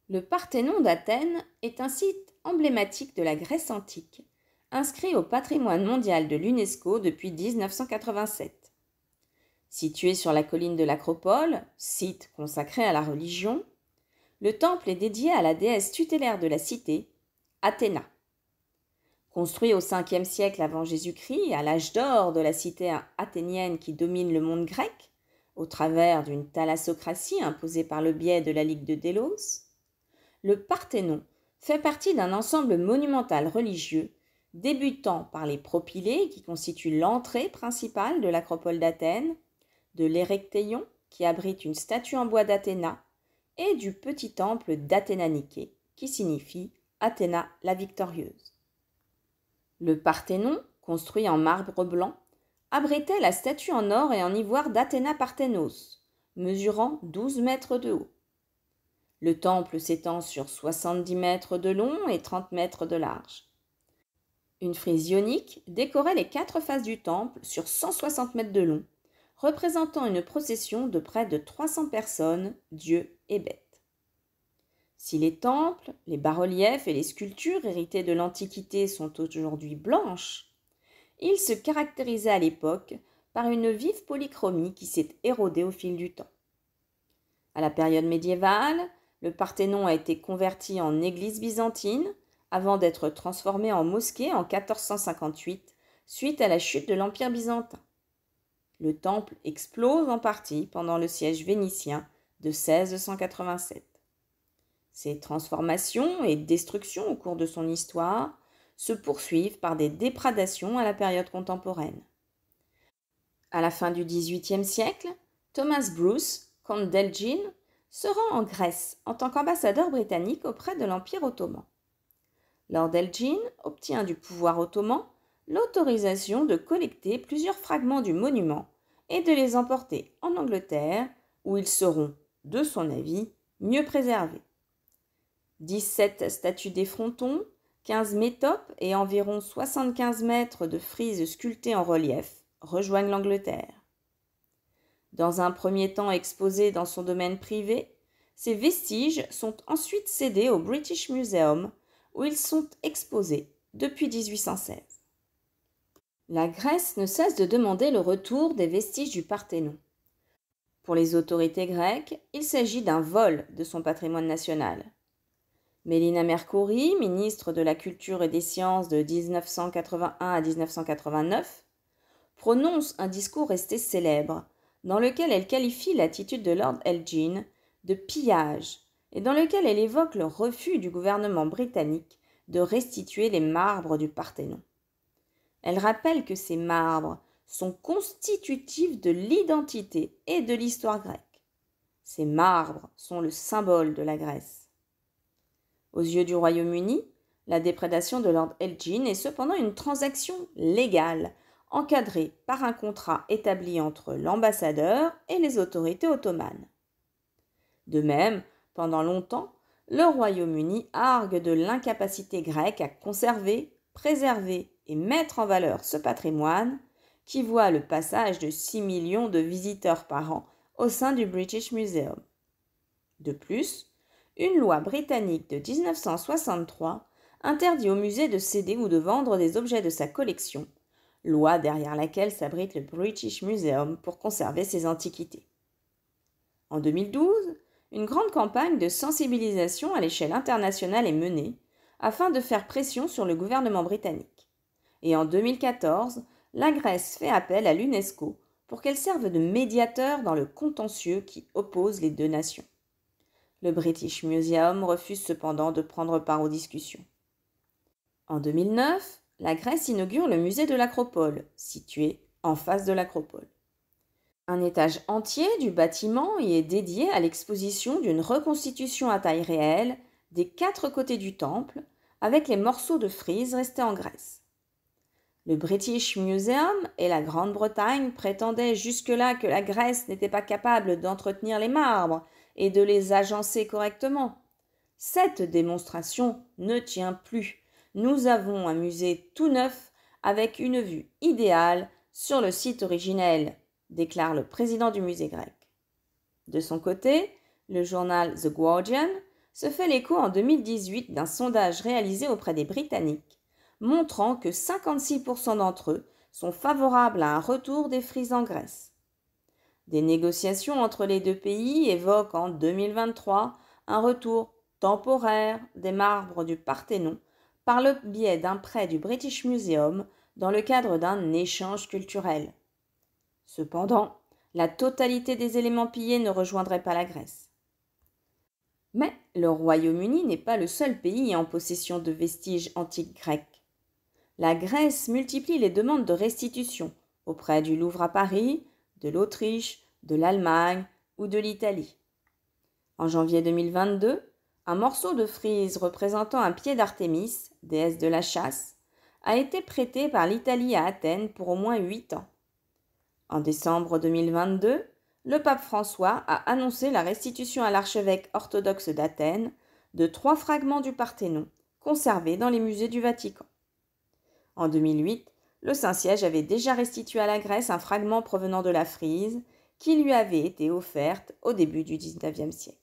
Le Parthénon d'Athènes est un site emblématique de la Grèce antique, inscrit au patrimoine mondial de l'UNESCO depuis 1987. Situé sur la colline de l'Acropole, site consacré à la religion, le temple est dédié à la déesse tutélaire de la cité, Athéna. Construit au 5e siècle avant Jésus-Christ, à l'âge d'or de la cité athénienne qui domine le monde grec, au travers d'une thalassocratie imposée par le biais de la Ligue de Délos, le Parthénon fait partie d'un ensemble monumental religieux débutant par les propylées qui constituent l'entrée principale de l'acropole d'Athènes, de l'Érectéion qui abrite une statue en bois d'Athéna et du petit temple d'Athéna-Niké qui signifie Athéna la victorieuse. Le Parthénon, construit en marbre blanc, abritait la statue en or et en ivoire d'Athéna Parthénos, mesurant 12 mètres de haut. Le temple s'étend sur 70 mètres de long et 30 mètres de large. Une frise ionique décorait les 4 faces du temple sur 160 mètres de long, représentant une procession de près de 300 personnes, dieux et bêtes. Si les temples, les bas-reliefs et les sculptures héritées de l'Antiquité sont aujourd'hui blanches, ils se caractérisaient à l'époque par une vive polychromie qui s'est érodée au fil du temps. À la période médiévale, le Parthénon a été converti en église byzantine avant d'être transformé en mosquée en 1458 suite à la chute de l'Empire byzantin. Le temple explose en partie pendant le siège vénitien de 1687. Ces transformations et destructions au cours de son histoire se poursuivent par des déprédations à la période contemporaine. À la fin du XVIIIe siècle, Thomas Bruce, comte d'Elgin, se rend en Grèce en tant qu'ambassadeur britannique auprès de l'Empire ottoman. Lord Elgin obtient du pouvoir ottoman l'autorisation de collecter plusieurs fragments du monument et de les emporter en Angleterre, où ils seront, de son avis, mieux préservés. 17 statues des frontons, 15 métopes et environ 75 mètres de frises sculptées en relief rejoignent l'Angleterre. Dans un premier temps exposés dans son domaine privé, ces vestiges sont ensuite cédés au British Museum, où ils sont exposés depuis 1816. La Grèce ne cesse de demander le retour des vestiges du Parthénon. Pour les autorités grecques, il s'agit d'un vol de son patrimoine national. Mélina Mercouri, ministre de la Culture et des Sciences de 1981 à 1989, prononce un discours resté célèbre, dans lequel elle qualifie l'attitude de Lord Elgin de pillage et dans lequel elle évoque le refus du gouvernement britannique de restituer les marbres du Parthénon. Elle rappelle que ces marbres sont constitutifs de l'identité et de l'histoire grecque. Ces marbres sont le symbole de la Grèce. Aux yeux du Royaume-Uni, la déprédation de Lord Elgin est cependant une transaction légale, encadrée par un contrat établi entre l'ambassadeur et les autorités ottomanes. De même, pendant longtemps, le Royaume-Uni argue de l'incapacité grecque à conserver, préserver et mettre en valeur ce patrimoine qui voit le passage de 6 millions de visiteurs par an au sein du British Museum. De plus, une loi britannique de 1963 interdit au musée de céder ou de vendre des objets de sa collection, loi derrière laquelle s'abrite le British Museum pour conserver ses antiquités. En 2012, une grande campagne de sensibilisation à l'échelle internationale est menée afin de faire pression sur le gouvernement britannique. Et en 2014, la Grèce fait appel à l'UNESCO pour qu'elle serve de médiateur dans le contentieux qui oppose les deux nations. Le British Museum refuse cependant de prendre part aux discussions. En 2009, la Grèce inaugure le musée de l'Acropole, situé en face de l'Acropole. Un étage entier du bâtiment y est dédié à l'exposition d'une reconstitution à taille réelle des 4 côtés du temple, avec les morceaux de frise restés en Grèce. Le British Museum et la Grande-Bretagne prétendaient jusque-là que la Grèce n'était pas capable d'entretenir les marbres et de les agencer correctement. Cette démonstration ne tient plus. Nous avons un musée tout neuf avec une vue idéale sur le site originel, déclare le président du musée grec. De son côté, le journal The Guardian se fait l'écho en 2018 d'un sondage réalisé auprès des Britanniques, montrant que 56% d'entre eux sont favorables à un retour des frises en Grèce. Des négociations entre les deux pays évoquent en 2023 un retour temporaire des marbres du Parthénon par le biais d'un prêt du British Museum dans le cadre d'un échange culturel. Cependant, la totalité des éléments pillés ne rejoindrait pas la Grèce. Mais le Royaume-Uni n'est pas le seul pays en possession de vestiges antiques grecs. La Grèce multiplie les demandes de restitution auprès du Louvre à Paris, de l'Autriche, de l'Allemagne ou de l'Italie. En janvier 2022, un morceau de frise représentant un pied d'Artémis, déesse de la chasse, a été prêté par l'Italie à Athènes pour au moins 8 ans. En décembre 2022, le pape François a annoncé la restitution à l'archevêque orthodoxe d'Athènes de 3 fragments du Parthénon conservés dans les musées du Vatican. En 2008, le Saint-Siège avait déjà restitué à la Grèce un fragment provenant de la frise qui lui avait été offerte au début du XIXe siècle.